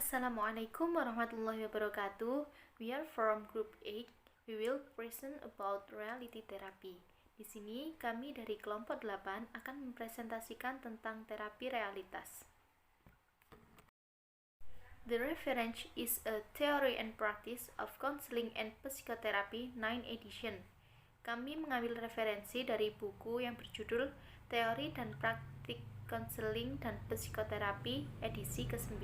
Assalamualaikum warahmatullahi wabarakatuh. We are from Group 8. We will present about reality therapy. Di sini kami dari kelompok 8 akan mempresentasikan tentang terapi realitas. The reference is a theory and practice of counseling and psychotherapy 9 edition. Kami mengambil referensi dari buku yang berjudul Teori dan Praktik Konseling dan Psikoterapi edisi ke-9.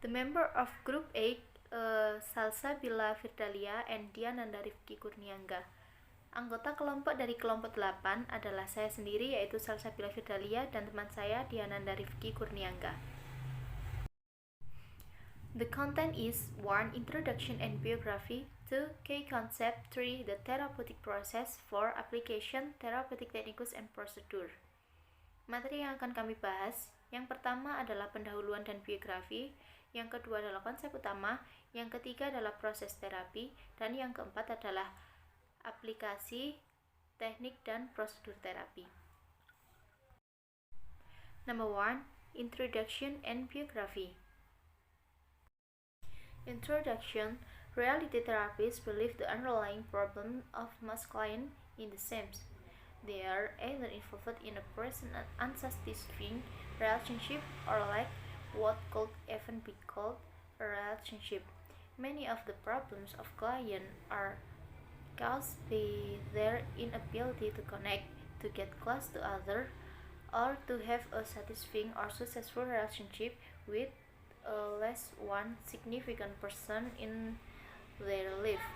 The member of Group 8, Salsabila Firdalia and Diananda Rifki Kurniangga. Anggota kelompok dari kelompok 8 adalah saya sendiri, yaitu Salsabila Firdalia, dan teman saya Diananda Rifki Kurniangga. The content is 1. Introduction and biography. 2. Key concept. 3. The therapeutic process. 4. Application, therapeutic techniques and procedure. Materi yang akan kami bahas, yang pertama adalah pendahuluan dan biografi, yang kedua adalah konsep utama, yang ketiga adalah proses terapi, dan yang keempat adalah aplikasi, teknik, dan prosedur terapi. Number 1. Introduction and biography. Introduction. Reality therapists believe the underlying problem of most clients is the same. They are either involved in a present and unsatisfying relationship or like what could even be called a relationship. Many of the problems of clients are caused by their inability to connect, to get close to others, or to have a satisfying or successful relationship with less one significant person in their life.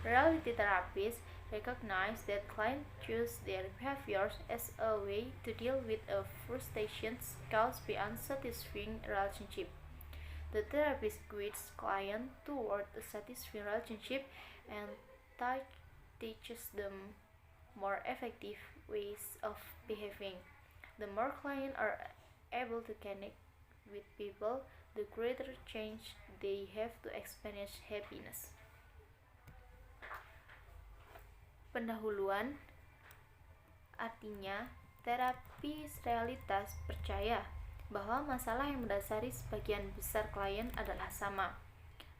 Reality therapists recognize that clients choose their behaviors as a way to deal with a frustrations caused by unsatisfying relationship. The therapist guides clients toward a satisfying relationship and teaches them more effective ways of behaving. The more clients are able to connect with people, the greater chance they have to experience happiness. Pendahuluan artinya terapi realitas percaya bahwa masalah yang mendasari sebagian besar klien adalah sama.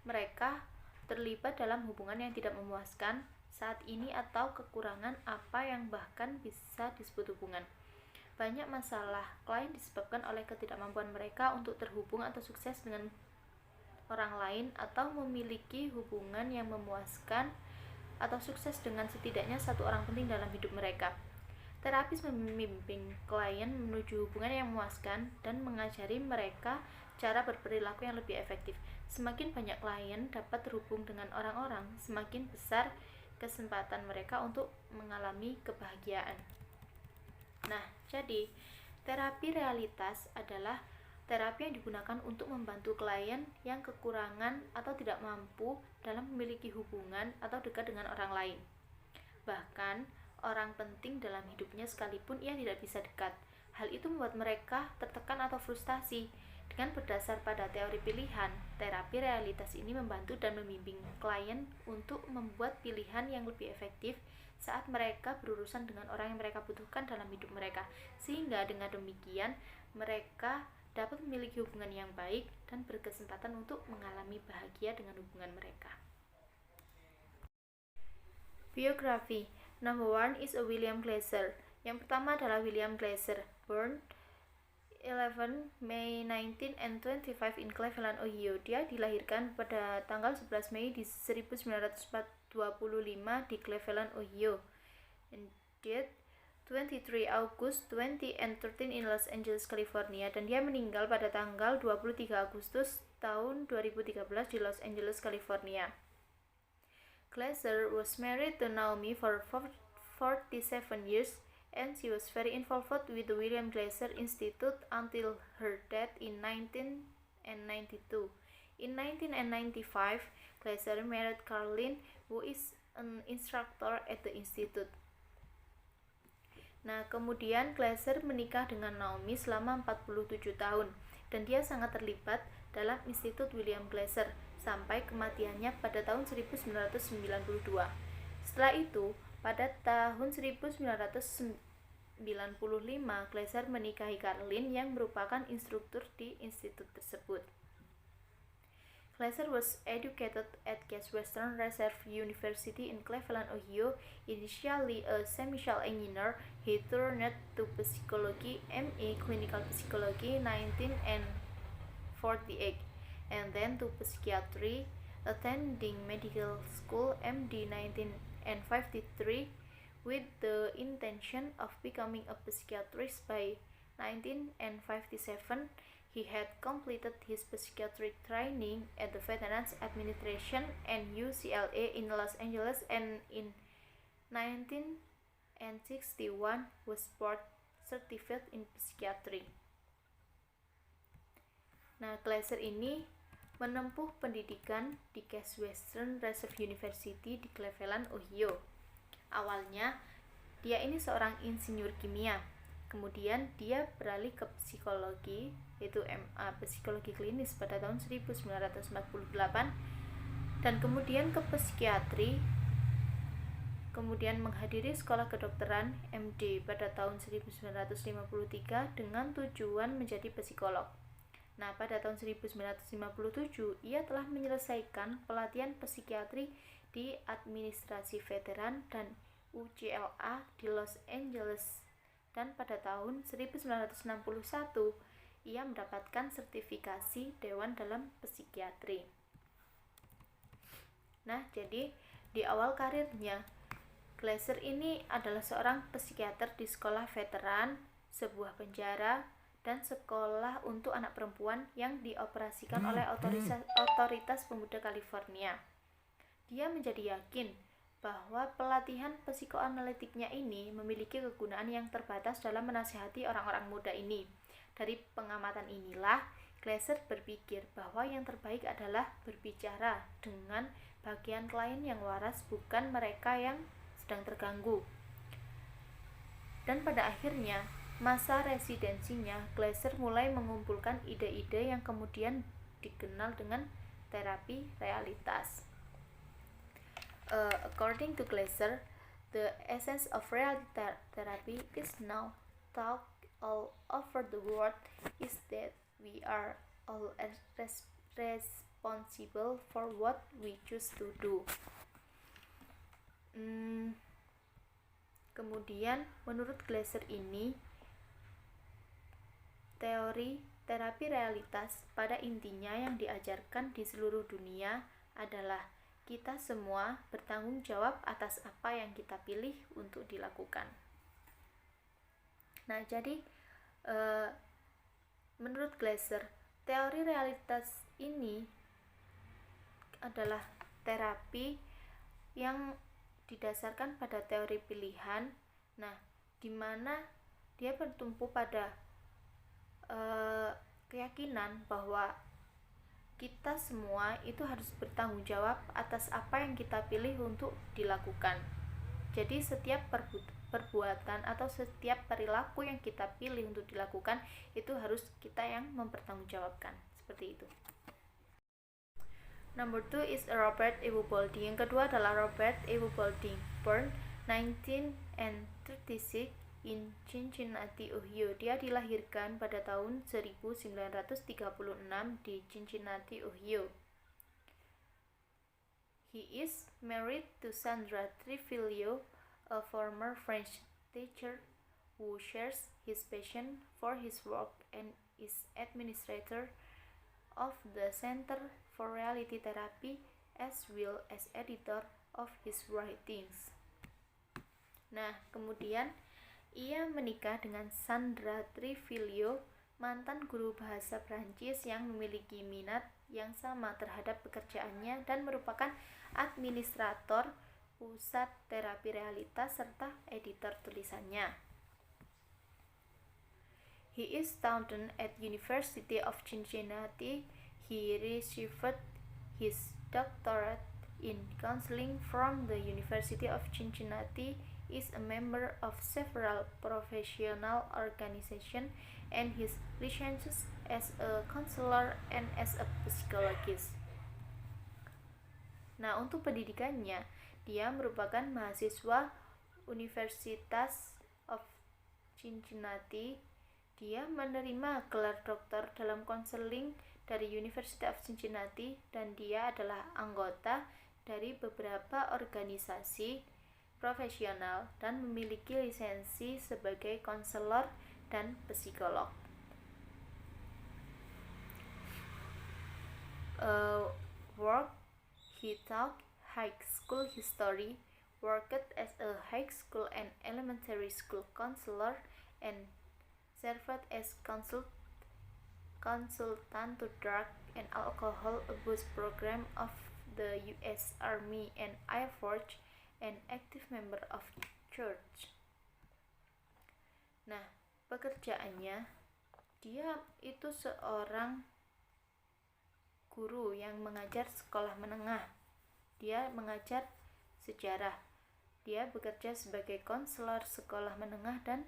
Mereka terlibat dalam hubungan yang tidak memuaskan saat ini atau kekurangan apa yang bahkan bisa disebut hubungan. Banyak masalah klien disebabkan oleh ketidakmampuan mereka untuk terhubung atau sukses dengan orang lain atau memiliki hubungan yang memuaskan atau sukses dengan setidaknya satu orang penting dalam hidup mereka. Terapis membimbing klien menuju hubungan yang memuaskan dan mengajari mereka cara berperilaku yang lebih efektif. Semakin banyak klien dapat terhubung dengan orang-orang, semakin besar kesempatan mereka untuk mengalami kebahagiaan. Nah, jadi terapi realitas adalah terapi yang digunakan untuk membantu klien yang kekurangan atau tidak mampu dalam memiliki hubungan atau dekat dengan orang lain. Bahkan, orang penting dalam hidupnya sekalipun ia tidak bisa dekat. Hal itu membuat mereka tertekan atau frustasi. Dengan berdasar pada teori pilihan, terapi realitas ini membantu dan membimbing klien untuk membuat pilihan yang lebih efektif saat mereka berurusan dengan orang yang mereka butuhkan dalam hidup mereka, sehingga dengan demikian mereka dapat memiliki hubungan yang baik dan berkesempatan untuk mengalami bahagia dengan hubungan mereka. Biografi. Number 1 is a William Glasser. Yang pertama adalah William Glasser, born 11 May 19 and 25 in Cleveland, Ohio. Dia dilahirkan pada tanggal 11 Mei di 1925 di Cleveland, Ohio. And died 23 August 20 and 13 in Los Angeles, California. Dan dia meninggal pada tanggal 23 Agustus tahun 2013 di Los Angeles, California. Glasser was married to Naomi for 47 years, and she was very involved with the William Glasser Institute until her death in 1992. In 1995, Glasser married Carlin, who is an instructor at the institute. Nah, kemudian Glasser menikah dengan Naomi selama 47 tahun, dan dia sangat terlibat dalam Institut William Glasser sampai kematiannya pada tahun 1992. Setelah itu, pada tahun 1999, Glaser menikahi Caroline yang merupakan instruktur di institut tersebut. Glaser was educated at Case Western Reserve University in Cleveland, Ohio. Initially a chemical engineer, he turned to psychology, MA Clinical Psychology 1948, and then to psychiatry, attending medical school MD 1953, with the intention of becoming a psychiatrist by 1957. He had completed his psychiatric training at the Veterans Administration and UCLA in Los Angeles, and in 1961 was board certified in psychiatry. Nah, Glaser ini menempuh pendidikan di Case Western Reserve University di Cleveland, Ohio. Awalnya, dia ini seorang insinyur kimia. Kemudian dia beralih ke psikologi, yaitu MA Psikologi Klinis pada tahun 1948, dan kemudian ke psikiatri, kemudian menghadiri sekolah kedokteran MD pada tahun 1953 dengan tujuan menjadi psikolog. Nah, pada tahun 1957 ia telah menyelesaikan pelatihan psikiatri di administrasi veteran dan UCLA di Los Angeles, dan pada tahun 1961 ia mendapatkan sertifikasi Dewan dalam Psikiatri. Nah, jadi di awal karirnya, Glaser ini adalah seorang psikiater di sekolah veteran, sebuah penjara, dan sekolah untuk anak perempuan yang dioperasikan oleh otoritas pemuda California. Dia menjadi yakin bahwa pelatihan psikoanalitiknya ini memiliki kegunaan yang terbatas dalam menasihati orang-orang muda ini. Dari pengamatan inilah, Glaser berpikir bahwa yang terbaik adalah berbicara dengan bagian klien yang waras, bukan mereka yang sedang terganggu. Dan pada akhirnya, masa residensinya, Glaser mulai mengumpulkan ide-ide yang kemudian dikenal dengan terapi realitas. According to Glaser, the essence of reality therapy is now taught all over the world is that we are all responsible for what we choose to do. Kemudian, menurut Glaser ini, teori terapi realitas pada intinya yang diajarkan di seluruh dunia adalah kita semua bertanggung jawab atas apa yang kita pilih untuk dilakukan. Nah, jadi menurut Glaser, teori realitas ini adalah terapi yang didasarkan pada teori pilihan. Nah, di mana dia bertumpu pada keyakinan bahwa kita semua itu harus bertanggung jawab atas apa yang kita pilih untuk dilakukan. Jadi setiap perbuatan atau setiap perilaku yang kita pilih untuk dilakukan itu harus kita yang mempertanggungjawabkan. Seperti itu. Number 2 is Robert Ewubaldi. Yang kedua adalah Robert Ewubaldi, born 1936 in Cincinnati, Ohio. Dia dilahirkan pada tahun 1936 di Cincinnati, Ohio. He is married to Sandra Trivilio, a former French teacher who shares his passion for his work and is administrator of the Center for Reality Therapy as well as editor of his writings. Nah, kemudian ia menikah dengan Sandra Trivilio, mantan guru bahasa Prancis yang memiliki minat yang sama terhadap pekerjaannya dan merupakan administrator pusat terapi realitas serta editor tulisannya. He is student at University of Cincinnati. He received his doctorate in counseling from the University of Cincinnati, is a member of several professional organizations, and his licenses as a counselor and as a psychologist. Nah, untuk pendidikannya, dia merupakan mahasiswa Universitas of Cincinnati. Dia menerima gelar doktor dalam konseling dari University of Cincinnati dan dia adalah anggota dari beberapa organisasi profesional dan memiliki lisensi sebagai konselor dan psikolog. Work, he taught high school history, worked as a high school and elementary school counselor, and served as consultant to drug and alcohol abuse program of the U.S. Army and Air Force, and active member of church. Nah, pekerjaannya, dia itu seorang guru yang mengajar sekolah menengah. Dia mengajar sejarah. Dia bekerja sebagai konselor sekolah menengah dan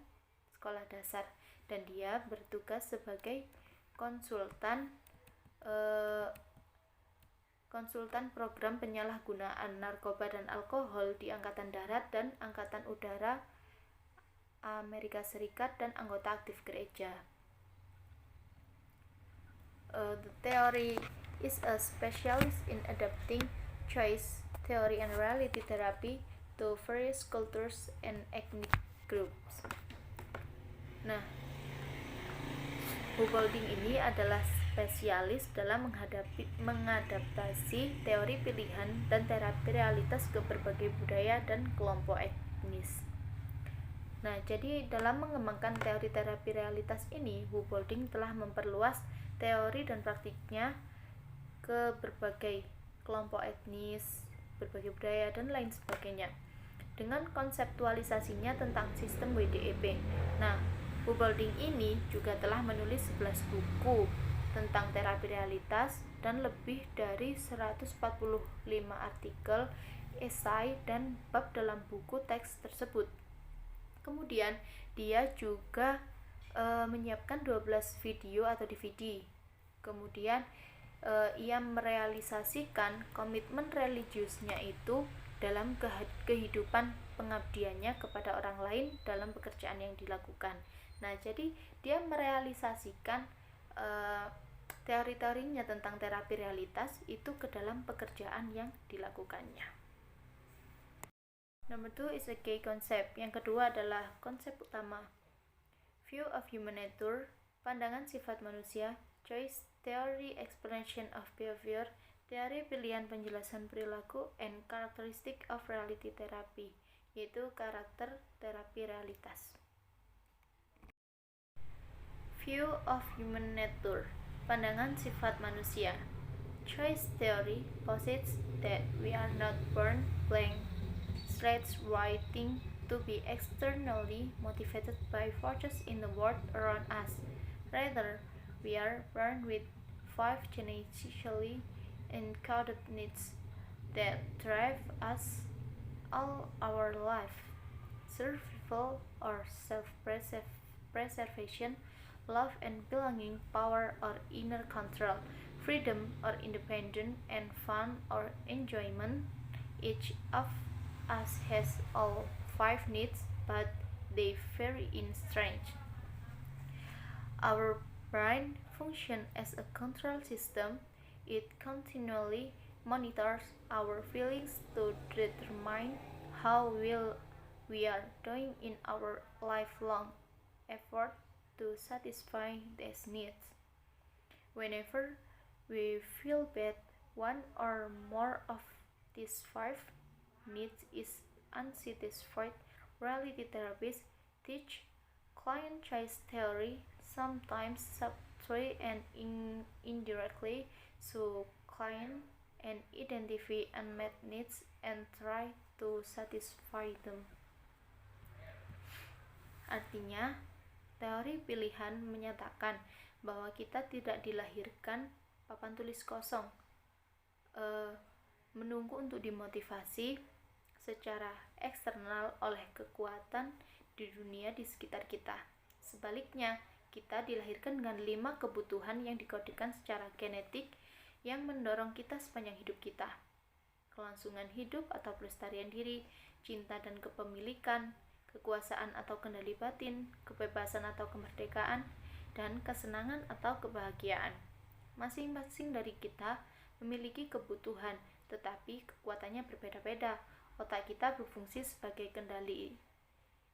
sekolah dasar, dan dia bertugas sebagai konsultan program penyalahgunaan narkoba dan alkohol di Angkatan Darat dan Angkatan Udara Amerika Serikat dan anggota aktif gereja. The theory is a specialist in adapting choice theory and reality therapy to various cultures and ethnic groups. Nah, Hubolding ini adalah spesialis dalam mengadaptasi teori pilihan dan terapi realitas ke berbagai budaya dan kelompok etnis. Nah, jadi dalam mengembangkan teori terapi realitas ini, Hubolding telah memperluas teori dan praktiknya ke berbagai kelompok etnis, berbagai budaya, dan lain sebagainya dengan konseptualisasinya tentang sistem WDEP. Nah, Hubolding ini juga telah menulis 11 buku tentang terapi realitas dan lebih dari 145 artikel, esai, dan bab dalam buku teks tersebut. Kemudian, dia juga menyiapkan 12 video atau DVD. Kemudian, ia merealisasikan komitmen religiusnya itu dalam kehidupan pengabdiannya kepada orang lain dalam pekerjaan yang dilakukan. Nah, jadi dia merealisasikan teori-teorinya tentang terapi realitas itu ke dalam pekerjaan yang dilakukannya. Number 2 is a key concept. Yang kedua adalah konsep utama. View of human nature, pandangan sifat manusia, choice theory, explanation of behavior, teori pilihan penjelasan perilaku, and characteristic of reality therapy, yaitu karakter terapi realitas. View of human nature, pandangan sifat manusia. Choice theory posits that we are not born blank slates writing to be externally motivated by forces in the world around us. Rather, we are born with 5 genetically encoded needs that drive us all our life: survival or self-preservation, love and belonging, power or inner control, freedom or independence, and fun or enjoyment. Each of us has all 5 needs, but they vary in strength. Our brain functions as a control system. It continually monitors our feelings to determine how well we are doing in our lifelong effort to satisfy these needs. Whenever we feel bad, one or more of these 5 needs is unsatisfied. Reality therapists teach client choice theory, sometimes subtly and indirectly, so client and identify unmet needs and try to satisfy them. Artinya, teori pilihan menyatakan bahwa kita tidak dilahirkan papan tulis kosong, menunggu untuk dimotivasi secara eksternal oleh kekuatan di dunia di sekitar kita. Sebaliknya, kita dilahirkan dengan 5 kebutuhan yang dikodekan secara genetik yang mendorong kita sepanjang hidup kita. Kelangsungan hidup atau pelestarian diri, cinta dan kepemilikan, kekuasaan atau kendali batin, kebebasan atau kemerdekaan, dan kesenangan atau kebahagiaan. Masing-masing dari kita memiliki kebutuhan, tetapi kekuatannya berbeda-beda. Otak kita berfungsi sebagai kendali.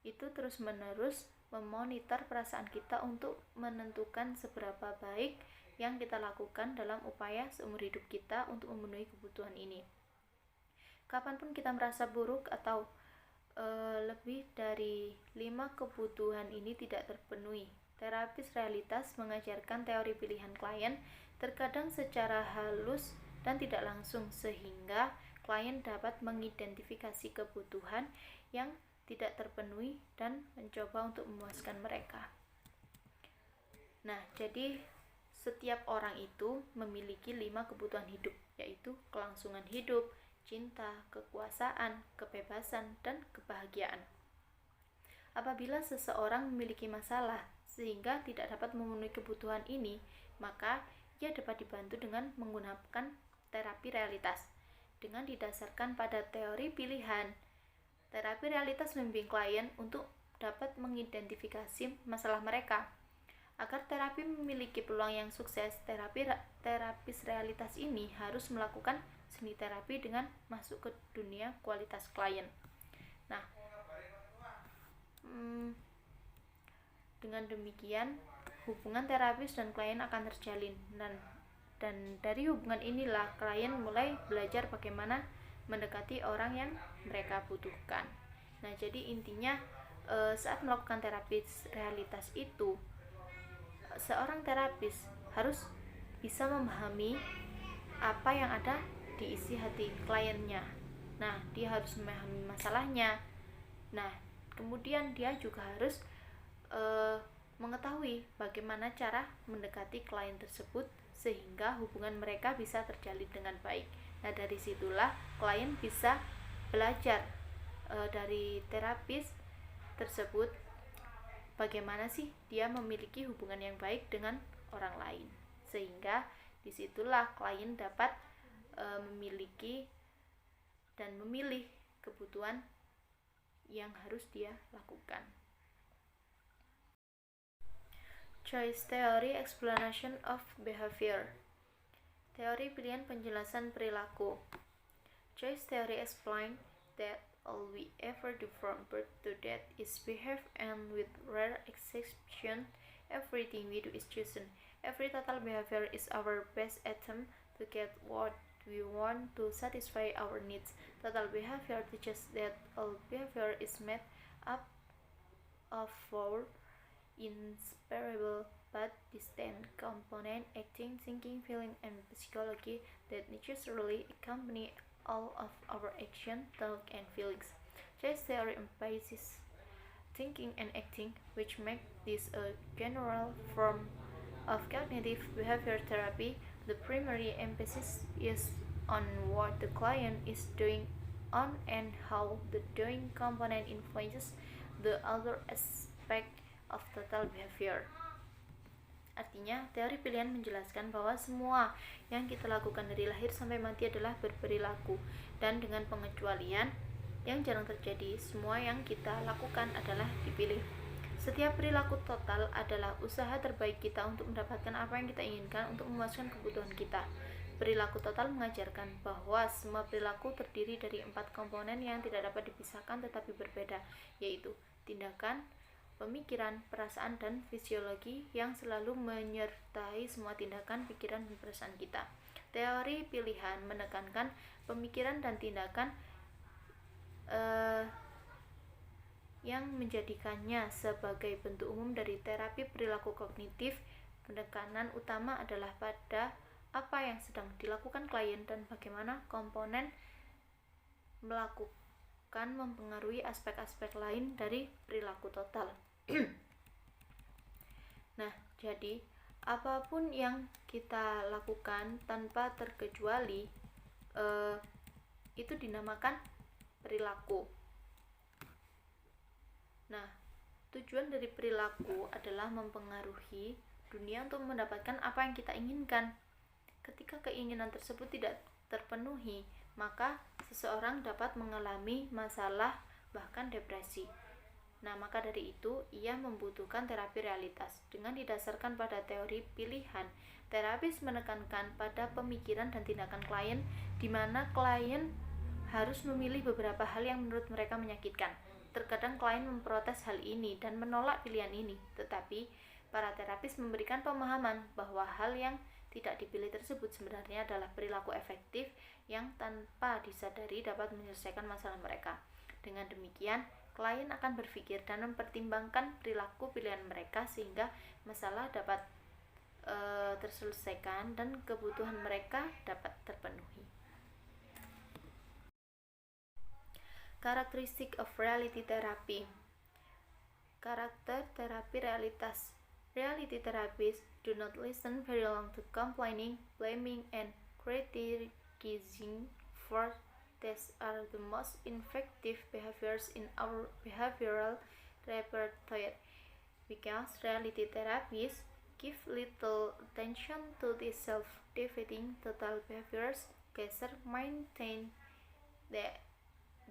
Itu terus-menerus memonitor perasaan kita untuk menentukan seberapa baik yang kita lakukan dalam upaya seumur hidup kita untuk memenuhi kebutuhan ini. Kapanpun kita merasa buruk atau lebih dari 5 kebutuhan ini tidak terpenuhi, terapis realitas mengajarkan teori pilihan klien terkadang secara halus dan tidak langsung, sehingga klien dapat mengidentifikasi kebutuhan yang tidak terpenuhi dan mencoba untuk memuaskan mereka. Nah, jadi setiap orang itu memiliki 5 kebutuhan hidup, yaitu kelangsungan hidup, cinta, kekuasaan, kebebasan, dan kebahagiaan. Apabila seseorang memiliki masalah sehingga tidak dapat memenuhi kebutuhan ini, maka ia dapat dibantu dengan menggunakan terapi realitas. Dengan didasarkan pada teori pilihan, terapi realitas membimbing klien untuk dapat mengidentifikasi masalah mereka. Agar terapi memiliki peluang yang sukses, terapis realitas ini harus melakukan seni terapi dengan masuk ke dunia kualitas klien. Nah, dengan demikian hubungan terapis dan klien akan terjalin, dan dari hubungan inilah klien mulai belajar bagaimana mendekati orang yang mereka butuhkan. Nah, jadi intinya saat melakukan terapis realitas itu, seorang terapis harus bisa memahami apa yang ada di isi hati kliennya. Nah, dia harus memahami masalahnya. Nah, kemudian dia juga harus mengetahui bagaimana cara mendekati klien tersebut sehingga hubungan mereka bisa terjalin dengan baik. Nah, dari situlah klien bisa belajar dari terapis tersebut bagaimana sih dia memiliki hubungan yang baik dengan orang lain, sehingga disitulah klien dapat memiliki dan memilih kebutuhan yang harus dia lakukan. Choice Theory Explanation of Behavior. Teori pilihan penjelasan perilaku. Choice theory explains that all we ever do from birth to death is behave, and with rare exception, everything we do is chosen. Every total behavior is our best attempt to get what we want to satisfy our needs. Total behavior teaches that all behavior is made up of 4 inseparable but distinct components: acting, thinking, feeling, and psychology that necessarily accompany all of our action, thought, and feelings. Choice theory emphasizes thinking and acting, which make this a general form of cognitive behavior therapy. The primary emphasis is on what the client is doing on and how the doing component influences the other aspect of total behavior. Artinya, teori pilihan menjelaskan bahwa semua yang kita lakukan dari lahir sampai mati adalah berperilaku, dan dengan pengecualian yang jarang terjadi, semua yang kita lakukan adalah dipilih. Setiap perilaku total adalah usaha terbaik kita untuk mendapatkan apa yang kita inginkan untuk memuaskan kebutuhan kita. Perilaku total mengajarkan bahwa semua perilaku terdiri dari 4 komponen yang tidak dapat dipisahkan tetapi berbeda, yaitu tindakan, pemikiran, perasaan, dan fisiologi yang selalu menyertai semua tindakan, pikiran, dan perasaan kita. Teori pilihan menekankan pemikiran dan tindakan yang menjadikannya sebagai bentuk umum dari terapi perilaku kognitif. Penekanan utama adalah pada apa yang sedang dilakukan klien dan bagaimana komponen melakukan mempengaruhi aspek-aspek lain dari perilaku total. Nah, jadi apapun yang kita lakukan tanpa terkecuali itu dinamakan perilaku. Nah, tujuan dari perilaku adalah mempengaruhi dunia untuk mendapatkan apa yang kita inginkan. Ketika keinginan tersebut tidak terpenuhi, maka seseorang dapat mengalami masalah, bahkan depresi. Nah, maka dari itu, ia membutuhkan terapi realitas. Dengan didasarkan pada teori pilihan, terapis menekankan pada pemikiran dan tindakan klien, di mana klien harus memilih beberapa hal yang menurut mereka menyakitkan. Terkadang klien memprotes hal ini dan menolak pilihan ini, tetapi para terapis memberikan pemahaman bahwa hal yang tidak dipilih tersebut sebenarnya adalah perilaku efektif yang tanpa disadari dapat menyelesaikan masalah mereka. Dengan demikian, klien akan berpikir dan mempertimbangkan perilaku pilihan mereka sehingga masalah dapat terselesaikan dan kebutuhan mereka dapat terpenuhi. Karakteristik of reality therapy. Karakter terapi realitas. Reality therapists do not listen very long to complaining, blaming, and criticizing, for these are the most effective behaviors in our behavioral repertoire, because reality therapists give little attention to these self-defeating total behaviors. Kaiser maintained that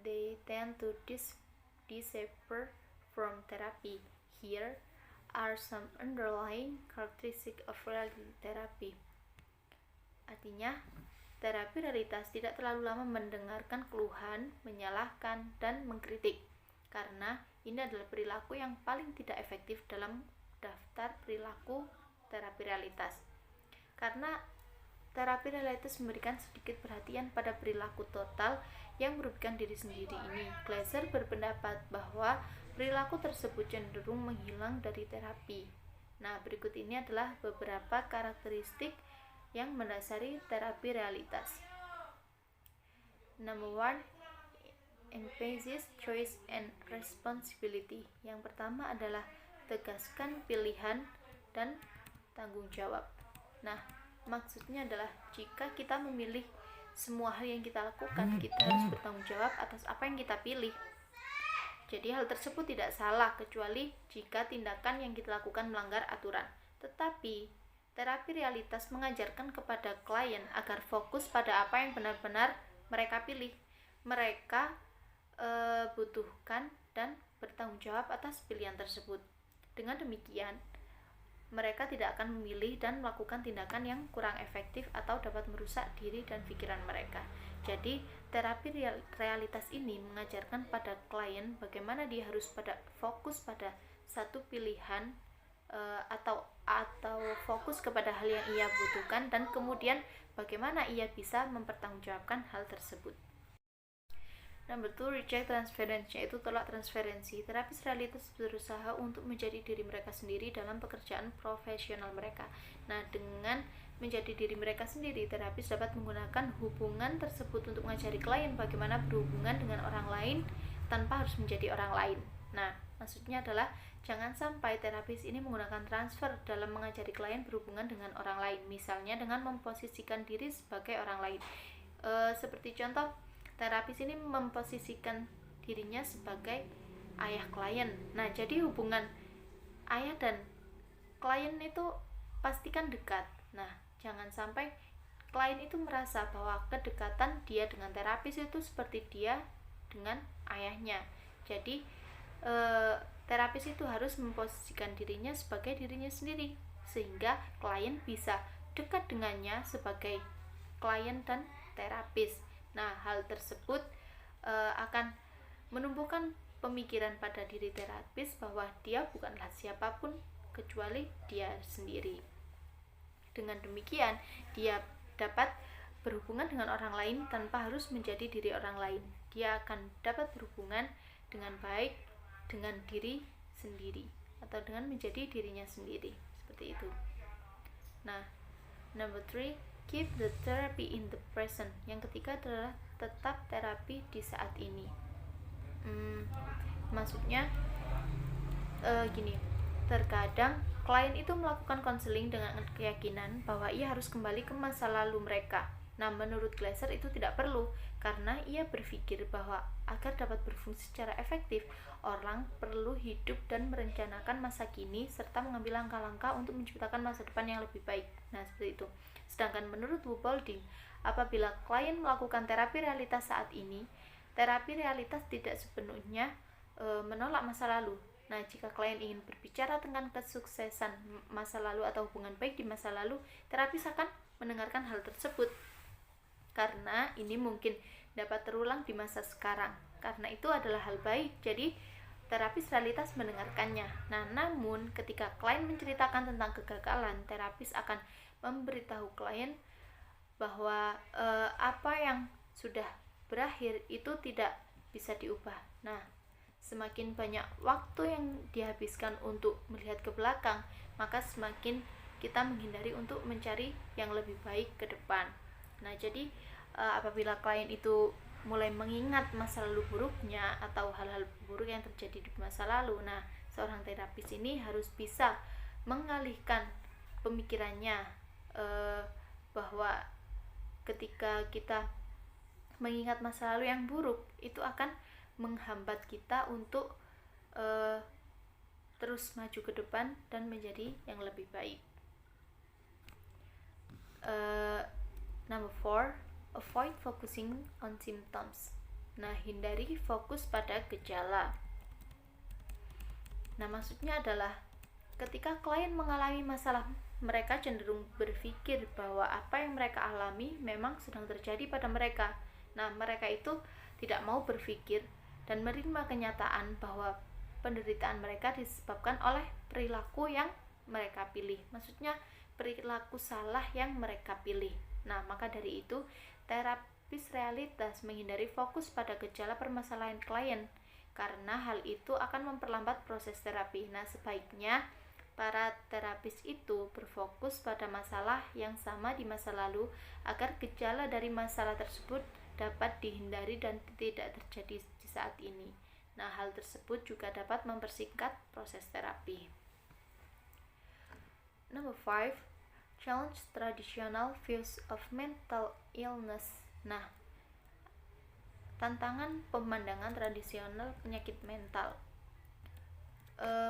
they tend to disappear from therapy. Here are some underlying characteristics of reality therapy. Artinya, terapi realitas tidak terlalu lama mendengarkan keluhan, menyalahkan, dan mengkritik, karena ini adalah perilaku yang paling tidak efektif dalam daftar perilaku terapi realitas. Karena terapi realitas memberikan sedikit perhatian pada perilaku total yang merugikan diri sendiri ini. Glaser berpendapat bahwa perilaku tersebut cenderung menghilang dari terapi. Nah, berikut ini adalah beberapa karakteristik yang mendasari terapi realitas. Number 1, emphasizes choice and responsibility. Yang pertama adalah tegaskan pilihan dan tanggung jawab. Nah, maksudnya adalah jika kita memilih semua hal yang kita lakukan, kita harus bertanggung jawab atas apa yang kita pilih. Jadi hal tersebut tidak salah kecuali jika tindakan yang kita lakukan melanggar aturan. Tetapi terapi realitas mengajarkan kepada klien agar fokus pada apa yang benar-benar mereka pilih. Mereka butuhkan dan bertanggung jawab atas pilihan tersebut. Dengan demikian, mereka tidak akan memilih dan melakukan tindakan yang kurang efektif atau dapat merusak diri dan pikiran mereka. Jadi, terapi realitas ini mengajarkan pada klien bagaimana dia harus fokus pada satu pilihan atau fokus kepada hal yang ia butuhkan, dan kemudian bagaimana ia bisa mempertanggungjawabkan hal tersebut. Number 2, reject transference, yaitu tolak transferensi. Terapis realitas berusaha untuk menjadi diri mereka sendiri dalam pekerjaan profesional mereka. Nah, dengan menjadi diri mereka sendiri, terapis dapat menggunakan hubungan tersebut untuk mengajari klien bagaimana berhubungan dengan orang lain tanpa harus menjadi orang lain. Nah, maksudnya adalah jangan sampai terapis ini menggunakan transfer dalam mengajari klien berhubungan dengan orang lain, misalnya dengan memposisikan diri sebagai orang lain. Seperti contoh, terapis ini memposisikan dirinya sebagai ayah klien. Nah, jadi hubungan ayah dan klien itu pastikan dekat. Nah, jangan sampai klien itu merasa bahwa kedekatan dia dengan terapis itu seperti dia dengan ayahnya. Jadi, terapis itu harus memposisikan dirinya sebagai dirinya sendiri, sehingga klien bisa dekat dengannya sebagai klien dan terapis. Nah, hal tersebut akan menumbuhkan pemikiran pada diri terapis bahwa dia bukanlah siapapun kecuali dia sendiri. Dengan demikian, dia dapat berhubungan dengan orang lain tanpa harus menjadi diri orang lain. Dia akan dapat berhubungan dengan baik dengan diri sendiri atau dengan menjadi dirinya sendiri, seperti itu. Nah, number 3, keep the therapy in the present. Yang ketiga adalah tetap terapi di saat ini. Maksudnya gini, terkadang klien itu melakukan konseling dengan keyakinan bahwa ia harus kembali ke masa lalu mereka. Nah, menurut Glaser itu tidak perlu, karena ia berpikir bahwa agar dapat berfungsi secara efektif, orang perlu hidup dan merencanakan masa kini serta mengambil langkah-langkah untuk menciptakan masa depan yang lebih baik. Nah, seperti itu. Sedangkan menurut Bolding, apabila klien melakukan terapi realitas saat ini, terapi realitas tidak sepenuhnya menolak masa lalu. Nah, jika klien ingin berbicara tentang kesuksesan masa lalu atau hubungan baik di masa lalu, terapis akan mendengarkan hal tersebut karena ini mungkin dapat terulang di masa sekarang. Karena itu adalah hal baik, jadi terapis realitas mendengarkannya. Nah, namun ketika klien menceritakan tentang kegagalan, terapis akan memberitahu klien bahwa apa yang sudah berakhir itu tidak bisa diubah. Nah, semakin banyak waktu yang dihabiskan untuk melihat ke belakang, maka semakin kita menghindari untuk mencari yang lebih baik ke depan. Nah, jadi apabila klien itu mulai mengingat masa lalu buruknya atau hal-hal buruk yang terjadi di masa lalu, nah, seorang terapis ini harus bisa mengalihkan pemikirannya bahwa ketika kita mengingat masa lalu yang buruk, itu akan menghambat kita untuk terus maju ke depan dan menjadi yang lebih baik. Number 4, avoid focusing on symptoms. Nah, hindari fokus pada gejala. Nah, maksudnya adalah ketika klien mengalami masalah, mereka cenderung berpikir bahwa apa yang mereka alami memang sedang terjadi pada mereka. Nah, mereka itu tidak mau berpikir dan menerima kenyataan bahwa penderitaan mereka disebabkan oleh perilaku yang mereka pilih. Maksudnya perilaku salah yang mereka pilih. Nah, maka dari itu terapis realitas menghindari fokus pada gejala permasalahan klien karena hal itu akan memperlambat proses terapi. Nah, sebaiknya para terapis itu berfokus pada masalah yang sama di masa lalu agar gejala dari masalah tersebut dapat dihindari dan tidak terjadi di saat ini. Nah, hal tersebut juga dapat mempersingkat proses terapi. Number 5, challenge traditional views of mental illness. Nah, tantangan pemandangan tradisional penyakit mental.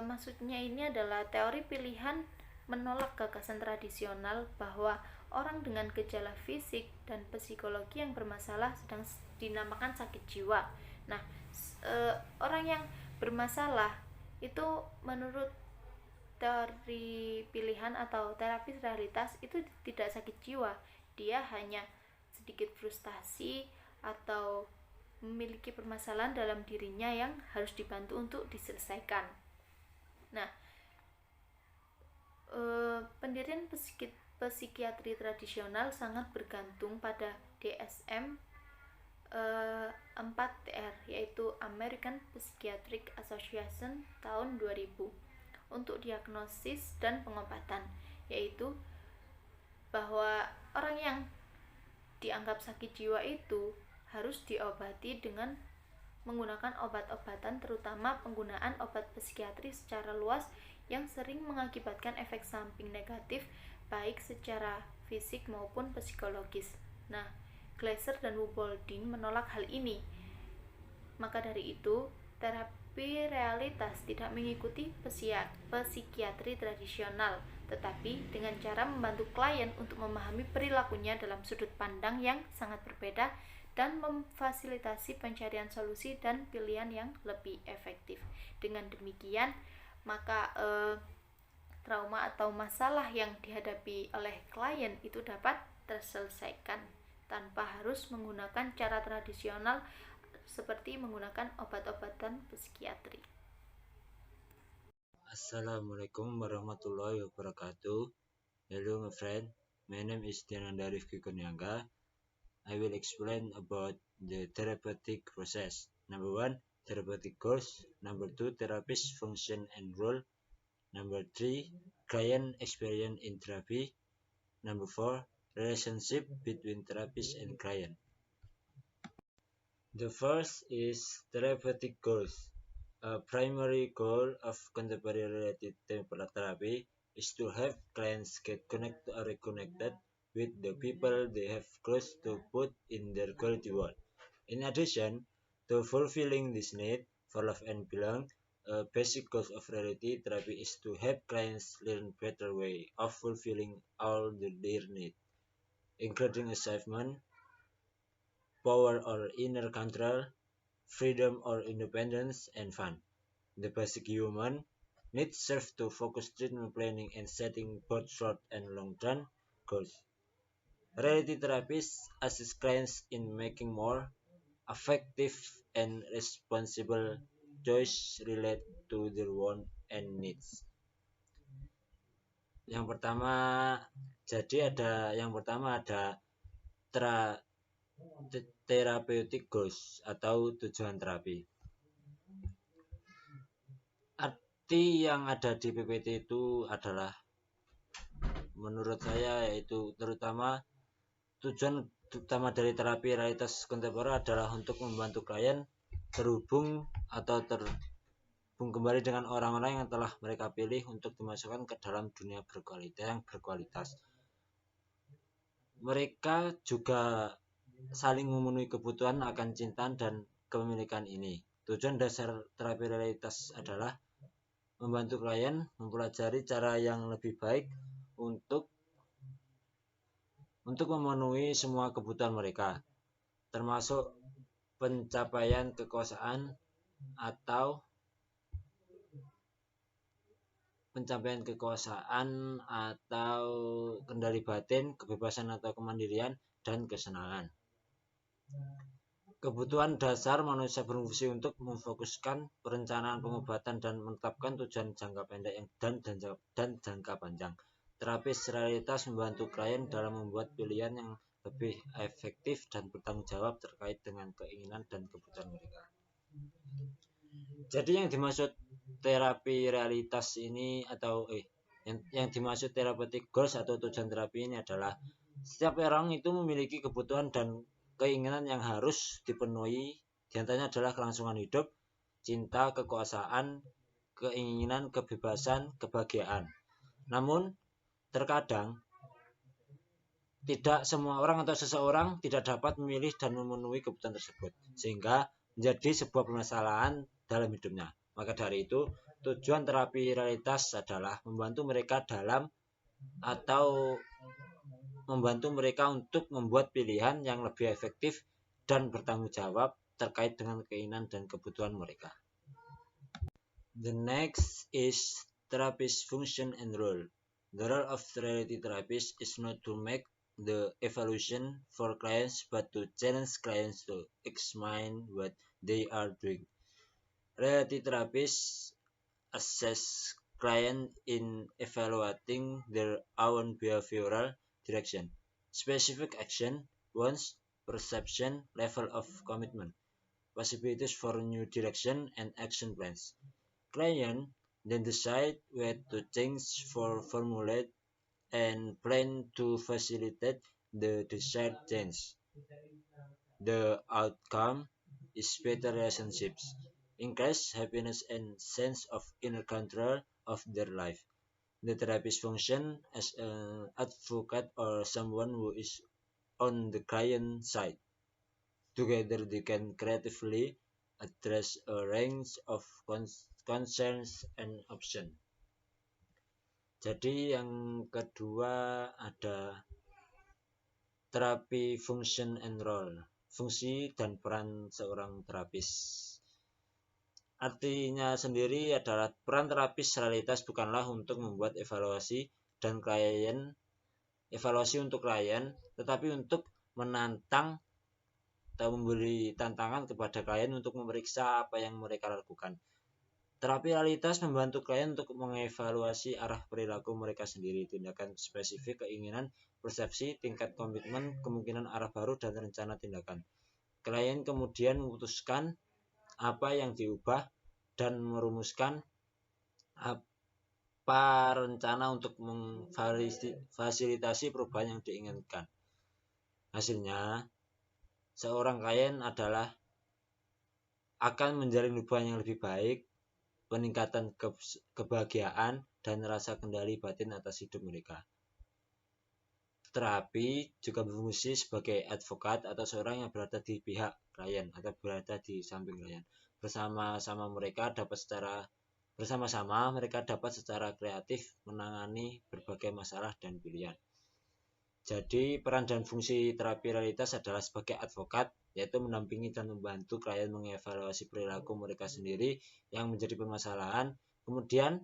Maksudnya ini adalah teori pilihan menolak gagasan tradisional bahwa orang dengan gejala fisik dan psikologi yang bermasalah sedang dinamakan sakit jiwa. Nah, orang yang bermasalah itu menurut teori pilihan atau terapis realitas itu tidak sakit jiwa, dia hanya sedikit frustasi atau memiliki permasalahan dalam dirinya yang harus dibantu untuk diselesaikan. Nah, pendirian psikiatri tradisional sangat bergantung pada DSM 4TR, yaitu American Psychiatric Association tahun 2000 untuk diagnosis dan pengobatan, yaitu bahwa orang yang dianggap sakit jiwa itu harus diobati dengan menggunakan obat-obatan, terutama penggunaan obat psikiatri secara luas yang sering mengakibatkan efek samping negatif baik secara fisik maupun psikologis. Nah, Glasser dan Woobolding menolak hal ini. Maka dari itu, terapi realitas tidak mengikuti psikiatri tradisional, tetapi dengan cara membantu klien untuk memahami perilakunya dalam sudut pandang yang sangat berbeda dan memfasilitasi pencarian solusi dan pilihan yang lebih efektif. Dengan demikian, maka trauma atau masalah yang dihadapi oleh klien itu dapat terselesaikan tanpa harus menggunakan cara tradisional seperti menggunakan obat-obatan psikiatri. Assalamualaikum warahmatullahi wabarakatuh. Hello my friend, my name is Diananda Rifki Kurniaga. I will explain about the therapeutic process. Number 1, therapeutic goals. Number 2, therapist function and role. Number 3, client experience in therapy. Number 4, relationship between therapist and client. The first is therapeutic goals. A primary goal of contemporary related therapy is to help clients get connected or reconnected with the people they have close to put in their quality world. In addition to fulfilling this need for love and belong, a basic goal of reality therapy is to help clients learn better way of fulfilling all their needs, including achievement, power or inner control, freedom or independence, and fun. The basic human needs serve to focus treatment planning and setting both short and long-term goals. Reality therapists assist clients in making more effective and responsible choice related to their wants and needs. Yang pertama, ada therapeutic goals atau tujuan terapi. Arti yang ada di PPT itu adalah menurut saya yaitu terutama tujuan utama dari terapi realitas kontemporer adalah untuk membantu klien terhubung kembali dengan orang-orang yang telah mereka pilih untuk dimasukkan ke dalam dunia berkualitas. Mereka juga saling memenuhi kebutuhan akan cinta dan kepemilikan ini. Tujuan dasar terapi realitas adalah membantu klien mempelajari cara yang lebih baik untuk memenuhi semua kebutuhan mereka, termasuk pencapaian kekuasaan atau kendali batin, kebebasan atau kemandirian, dan kesenangan. Kebutuhan dasar manusia berfungsi untuk memfokuskan perencanaan pengobatan dan menetapkan tujuan jangka pendek dan jangka panjang. Terapis realitas membantu klien dalam membuat pilihan yang lebih efektif dan bertanggung jawab terkait dengan keinginan dan kebutuhan mereka. Jadi yang dimaksud terapi realitas ini yang dimaksud therapeutic goals atau tujuan terapi ini adalah setiap orang itu memiliki kebutuhan dan keinginan yang harus dipenuhi. Di antaranya adalah kelangsungan hidup, cinta, kekuasaan, keinginan, kebebasan, kebahagiaan. Namun terkadang tidak semua orang atau seseorang tidak dapat memilih dan memenuhi kebutuhan tersebut, sehingga menjadi sebuah permasalahan dalam hidupnya. Maka dari itu, tujuan terapi realitas adalah membantu mereka untuk membuat pilihan yang lebih efektif dan bertanggung jawab terkait dengan keinginan dan kebutuhan mereka. The next is therapist function and role. The role of reality therapist is not to make the evaluation for clients but to challenge clients to examine what they are doing. Reality therapists assess clients in evaluating their own behavioral direction, specific action, wants, perception, level of commitment, possibilities for new direction, and action plans. Client then decide where to change for formulate and plan to facilitate the desired change. The outcome is better relationships, increased happiness and sense of inner control of their life. The therapist function as an advocate or someone who is on the client side. Together they can creatively address a range of concerns and options. Jadi yang kedua ada terapi function and role, fungsi dan peran seorang terapis. Artinya sendiri adalah peran terapis realitas bukanlah untuk membuat evaluasi untuk klien, tetapi untuk menantang atau memberi tantangan kepada klien untuk memeriksa apa yang mereka lakukan. Terapi realitas membantu klien untuk mengevaluasi arah perilaku mereka sendiri, tindakan spesifik, keinginan, persepsi, tingkat komitmen, kemungkinan arah baru, dan rencana tindakan. Klien kemudian memutuskan apa yang diubah dan merumuskan apa rencana untuk memfasilitasi perubahan yang diinginkan. Hasilnya, seorang klien akan menjalin hubungan yang lebih baik, peningkatan kebahagiaan, dan rasa kendali batin atas hidup mereka. Terapi juga berfungsi sebagai advokat atau seorang yang berada di pihak klien atau berada di samping klien. Bersama-sama mereka dapat secara kreatif menangani berbagai masalah dan pilihan. Jadi peran dan fungsi terapi realitas adalah sebagai advokat, yaitu mendampingi dan membantu klien mengevaluasi perilaku mereka sendiri yang menjadi permasalahan. Kemudian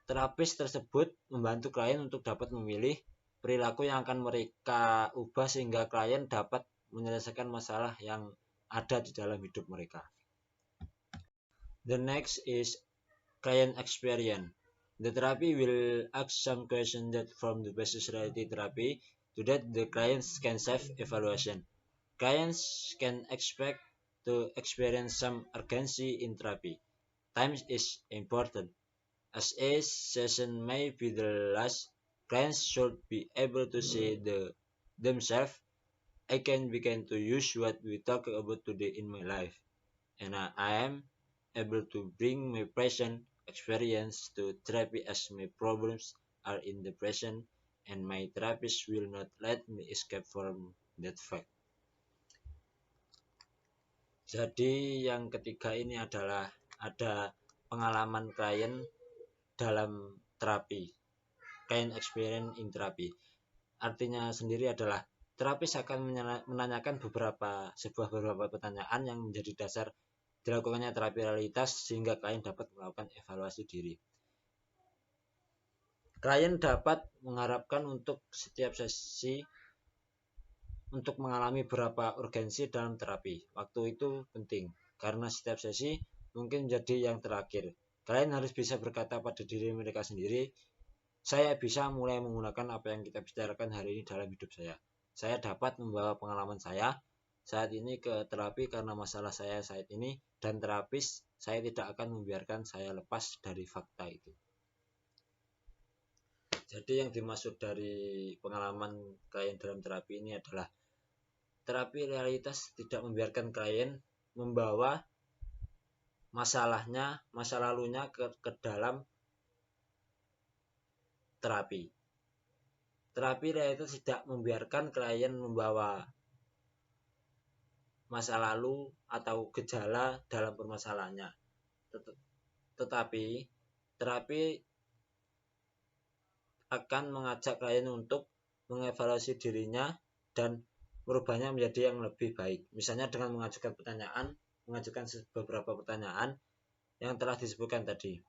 terapis tersebut membantu klien untuk dapat memilih perilaku yang akan mereka ubah sehingga klien dapat menyelesaikan masalah yang ada di dalam hidup mereka. The next is client experience. The therapy will ask some questions that from the basis reality therapy to that the clients can self-evaluation. Clients can expect to experience some urgency in therapy. Time is important. As a session may be the last, clients should be able to see themselves. I can begin to use what we talk about today in my life, and I am able to bring my present experience to therapy as my problems are in the present, and my therapist will not let me escape from that fact. Jadi yang ketiga ini adalah ada pengalaman klien dalam terapi, client experience in therapy. Artinya sendiri adalah terapis akan menanyakan beberapa pertanyaan yang menjadi dasar dilakukannya terapi realitas sehingga klien dapat melakukan evaluasi diri. Klien dapat mengharapkan untuk setiap sesi untuk mengalami beberapa urgensi dalam terapi. Waktu itu penting karena setiap sesi mungkin menjadi yang terakhir. Klien harus bisa berkata pada diri mereka sendiri, saya bisa mulai menggunakan apa yang kita bicarakan hari ini dalam hidup saya. Saya dapat membawa pengalaman saya saat ini ke terapi karena masalah saya saat ini, dan terapis saya tidak akan membiarkan saya lepas dari fakta itu. Jadi yang dimaksud dari pengalaman klien dalam terapi ini adalah terapi realitas tidak membiarkan klien membawa masa lalunya ke dalam terapi. Terapi realitas tidak membiarkan klien membawa masa lalu atau gejala dalam permasalahannya. Tetapi terapi akan mengajak klien untuk mengevaluasi dirinya dan merubahnya menjadi yang lebih baik. Misalnya dengan mengajukan beberapa pertanyaan yang telah disebutkan tadi.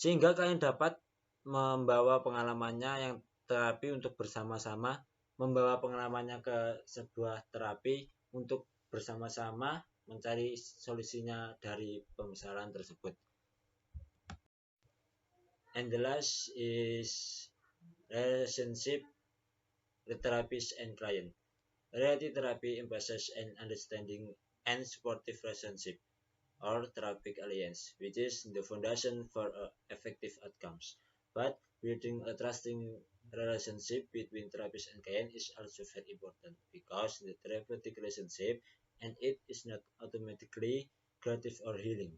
Sehingga klien dapat membawa pengalamannya yang terapi untuk bersama-sama, membawa pengalamannya ke sebuah terapi untuk bersama-sama mencari solusinya dari permasalahan tersebut. And the last is relationship with therapist and client. Reality therapy emphasizes an understanding and supportive relationship or therapeutic alliance, which is the foundation for effective outcomes. But building a trusting relationship between therapist and client is also very important because the therapeutic relationship and it is not automatically creative or healing.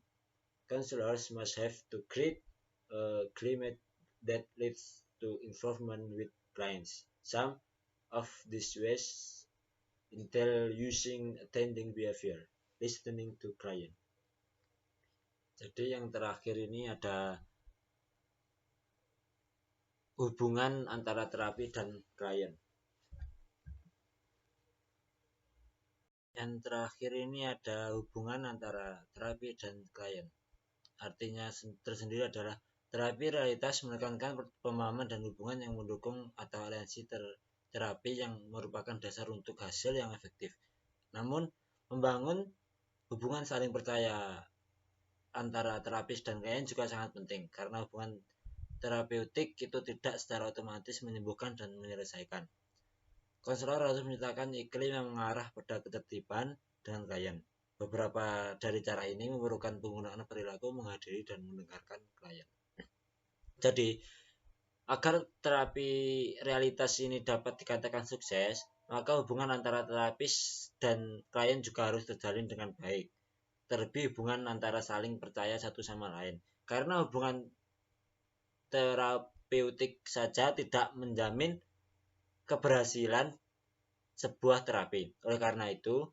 Counselors must have to create a climate that leads to involvement with clients. Some of these ways entail using attending behavior, listening to client. Jadi yang terakhir ini ada hubungan antara terapi dan klien. Yang terakhir ini ada hubungan antara terapi dan klien. Artinya tersendiri adalah terapi realitas menekankan pemahaman dan hubungan yang mendukung atau aliansi terapi yang merupakan dasar untuk hasil yang efektif. Namun, membangun hubungan saling percaya antara terapis dan klien juga sangat penting karena hubungan terapeutik itu tidak secara otomatis menyembuhkan dan menyelesaikan. Konselor harus menciptakan iklim yang mengarah pada ketertiban dengan klien. Beberapa dari cara ini memerlukan penggunaan perilaku menghadiri dan mendengarkan klien. Jadi, agar terapi realitas ini dapat dikatakan sukses, maka hubungan antara terapis dan klien juga harus terjalin dengan baik. Terlebih hubungan antara saling percaya satu sama lain. Karena hubungan terapeutik saja tidak menjamin keberhasilan sebuah terapi. Oleh karena itu,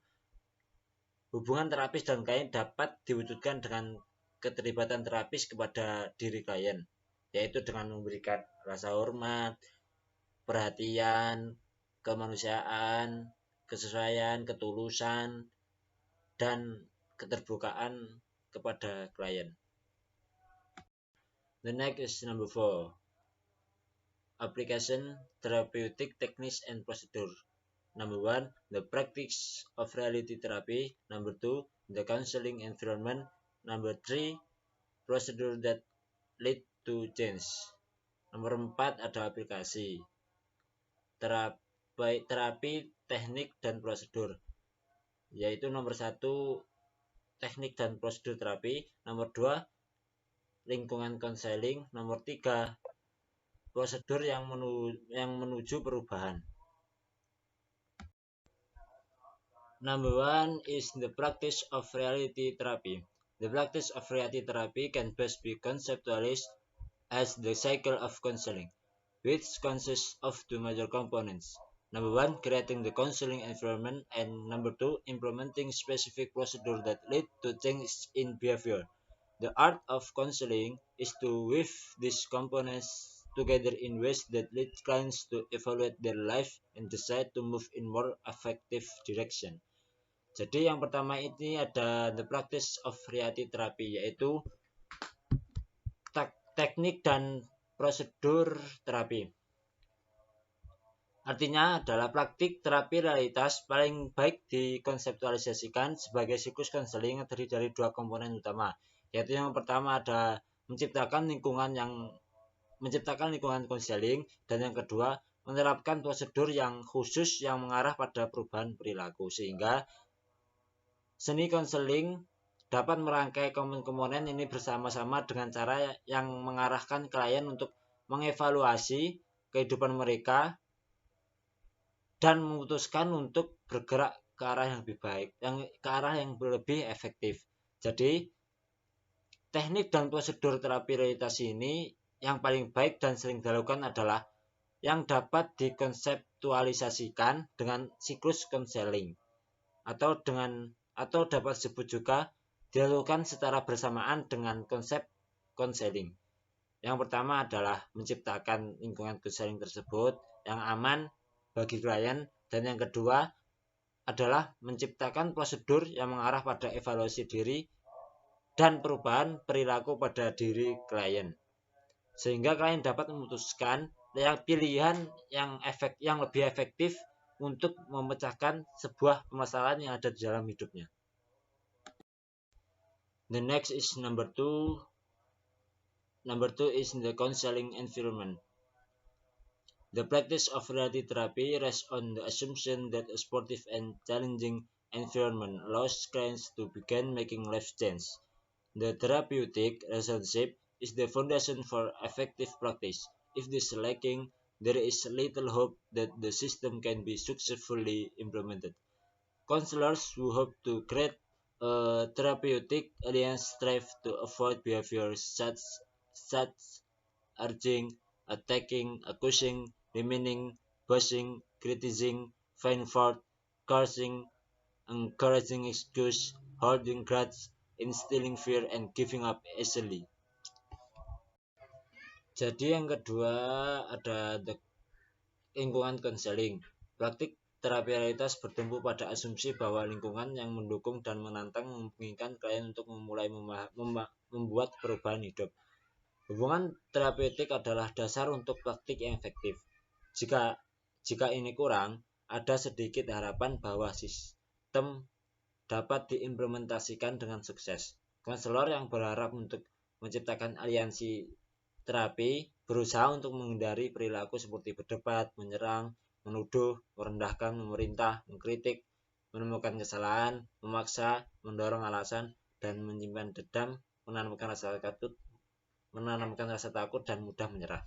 hubungan terapis dan klien dapat diwujudkan dengan keterlibatan terapis kepada diri klien, yaitu dengan memberikan rasa hormat, perhatian, kemanusiaan, kesesuaian, ketulusan, dan keterbukaan kepada klien. The next is number 4. Application, therapeutic techniques and procedure. Number 1, the practice of reality therapy. Number 2, the counseling environment. Number 3, procedure that lead to change. Nomor 4 ada aplikasi, terapi, teknik, dan prosedur. Yaitu nomor 1, teknik dan prosedur terapi. Nomor 2, lingkungan konseling. Nomor 3, prosedur yang menuju perubahan. Number 1 is the practice of reality therapy. The practice of reality therapy can best be conceptualized as the cycle of counseling, which consists of 2 major components. Number 1, creating the counseling environment, and number 2, implementing specific procedures that lead to change in behavior. The art of counseling is to weave these components together in ways that lead clients to evaluate their life and decide to move in more effective direction. Jadi yang pertama ini ada the practice of reality therapy, yaitu teknik dan prosedur terapi. Artinya adalah praktik terapi realitas paling baik dikonseptualisasikan sebagai siklus konseling yang terdiri dari 2 komponen utama, yaitu yang pertama ada menciptakan lingkungan konseling, dan yang kedua menerapkan prosedur yang khusus yang mengarah pada perubahan perilaku, sehingga seni konseling dapat merangkai komponen ini bersama-sama dengan cara yang mengarahkan klien untuk mengevaluasi kehidupan mereka dan memutuskan untuk bergerak ke arah yang lebih baik, ke arah yang lebih efektif. Jadi, teknik dan prosedur terapi realitas ini yang paling baik dan sering dilakukan adalah yang dapat dikonseptualisasikan dengan siklus konseling, atau dapat disebut juga dilakukan secara bersamaan dengan konsep konseling. Yang pertama adalah menciptakan lingkungan konseling tersebut yang aman bagi klien, dan yang kedua adalah menciptakan prosedur yang mengarah pada evaluasi diri dan perubahan perilaku pada diri klien, sehingga klien dapat memutuskan pilihan yang lebih efektif untuk memecahkan sebuah permasalahan yang ada di dalam hidupnya. The next is number 2. Number 2 is the counseling environment. The practice of reality therapy rests on the assumption that a supportive and challenging environment allows clients to begin making life change. The therapeutic relationship is the foundation for effective practice. If this is lacking, there is little hope that the system can be successfully implemented. Counselors who hope to create a therapeutic alliance strive to avoid behaviors such urging, attacking, accusing, demeaning, bashing, criticizing, finding fault, cursing, encouraging excuse, holding grudge, instilling fear, and giving up easily. Jadi yang kedua ada lingkungan konseling. Praktik terapi realitas bertumpu pada asumsi bahwa lingkungan yang mendukung dan menantang memungkinkan klien untuk memulai membuat perubahan hidup. Hubungan terapeutik adalah dasar untuk praktik yang efektif. Jika ini kurang, ada sedikit harapan bahwa sistem dapat diimplementasikan dengan sukses. Konselor yang berharap untuk menciptakan aliansi terapi berusaha untuk menghindari perilaku seperti berdebat, menyerang, menuduh, merendahkan, memerintah, mengkritik, menemukan kesalahan, memaksa, mendorong alasan, dan menyimpan dendam, menanamkan rasa takut, dan mudah menyerah.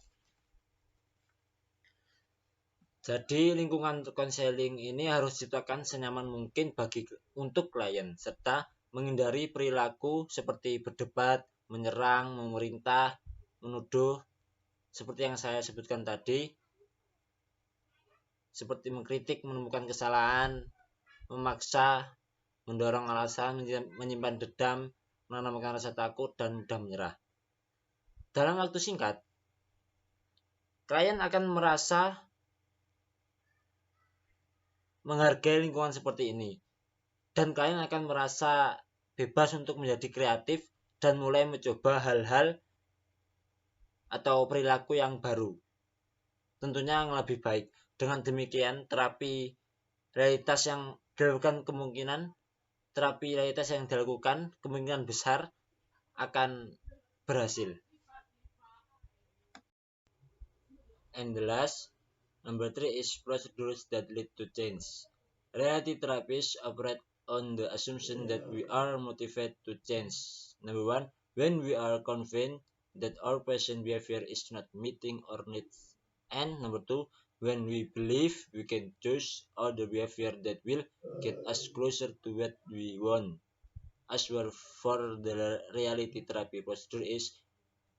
Jadi lingkungan konseling ini harus diciptakan senyaman mungkin untuk klien, serta menghindari perilaku seperti berdebat, menyerang, memerintah, menuduh, seperti yang saya sebutkan tadi, seperti mengkritik, menemukan kesalahan, memaksa, mendorong alasan, menyimpan dendam, menanamkan rasa takut, dan mudah menyerah. Dalam waktu singkat, klien akan merasa menghargai lingkungan seperti ini, dan kalian akan merasa bebas untuk menjadi kreatif dan mulai mencoba hal-hal atau perilaku yang baru, tentunya yang lebih baik. Dengan demikian, terapi realitas yang dilakukan kemungkinan besar akan berhasil. And the last, number 3 is procedures that lead to change. Reality therapists operate on the assumption that we are motivated to change. Number 1, when we are convinced that our patient behavior is not meeting our needs. And number 2, when we believe we can choose other behavior that will get us closer to what we want. As well, for the reality therapy procedure is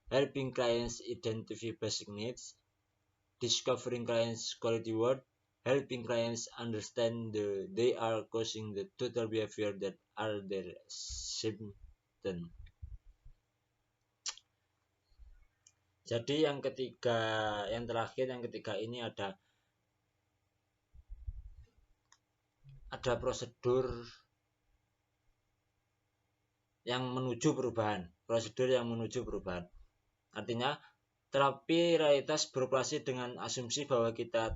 helping clients identify basic needs, discovering clients' quality worth, helping clients understand they are causing the total behavior that are their symptom. Jadi yang ketiga ini ada prosedur yang menuju perubahan. Artinya terapi realitas beroperasi dengan asumsi bahwa kita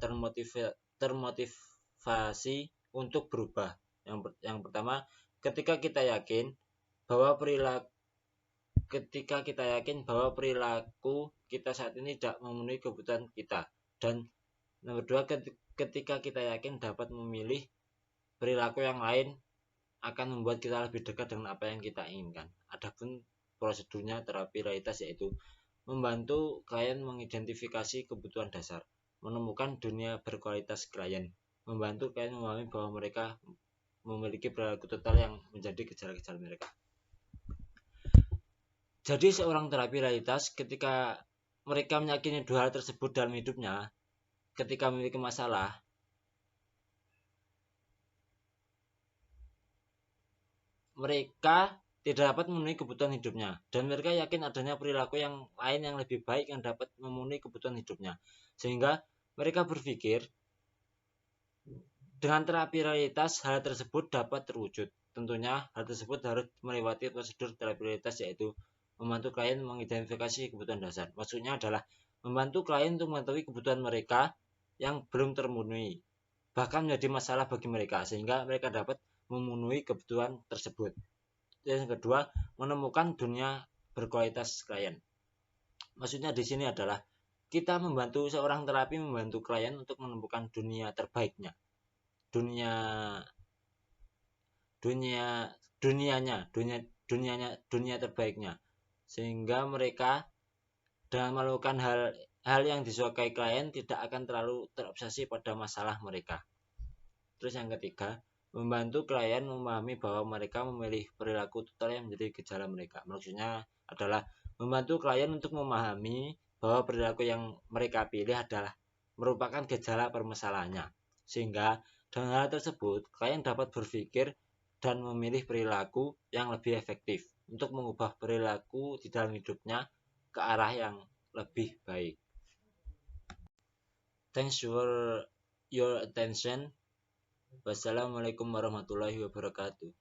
termotivasi untuk berubah. Yang pertama, ketika kita yakin bahwa perilaku kita saat ini tidak memenuhi kebutuhan kita. Dan nomor 2, ketika kita yakin dapat memilih perilaku yang lain akan membuat kita lebih dekat dengan apa yang kita inginkan. Adapun prosedurnya terapi realitas yaitu membantu klien mengidentifikasi kebutuhan dasar, menemukan dunia berkualitas klien, membantu klien memahami bahwa mereka memiliki perilaku total yang menjadi gejala-gejala mereka. Jadi seorang terapi realitas ketika mereka meyakini dua hal tersebut dalam hidupnya, ketika memiliki masalah, mereka tidak dapat memenuhi kebutuhan hidupnya, dan mereka yakin adanya perilaku yang lain yang lebih baik yang dapat memenuhi kebutuhan hidupnya, sehingga mereka berpikir dengan terapi realitas hal tersebut dapat terwujud. Tentunya hal tersebut harus melewati prosedur terapi realitas, yaitu membantu klien mengidentifikasi kebutuhan dasar. Maksudnya adalah membantu klien untuk mengetahui kebutuhan mereka yang belum terpenuhi, bahkan menjadi masalah bagi mereka, sehingga mereka dapat memenuhi kebutuhan tersebut. Yang kedua, menemukan dunia berkualitas klien. Maksudnya di sini adalah kita membantu seorang terapi membantu klien untuk menemukan dunia terbaiknya, dunia terbaiknya, sehingga mereka dengan melakukan hal yang disukai klien tidak akan terlalu terobsesi pada masalah mereka. Terus yang ketiga, membantu klien memahami bahwa mereka memilih perilaku total yang menjadi gejala mereka. Maksudnya adalah membantu klien untuk memahami bahwa perilaku yang mereka pilih adalah merupakan gejala permasalahannya. Sehingga dengan hal tersebut, klien dapat berpikir dan memilih perilaku yang lebih efektif untuk mengubah perilaku di dalam hidupnya ke arah yang lebih baik. Thanks for your attention. Wassalamualaikum warahmatullahi wabarakatuh.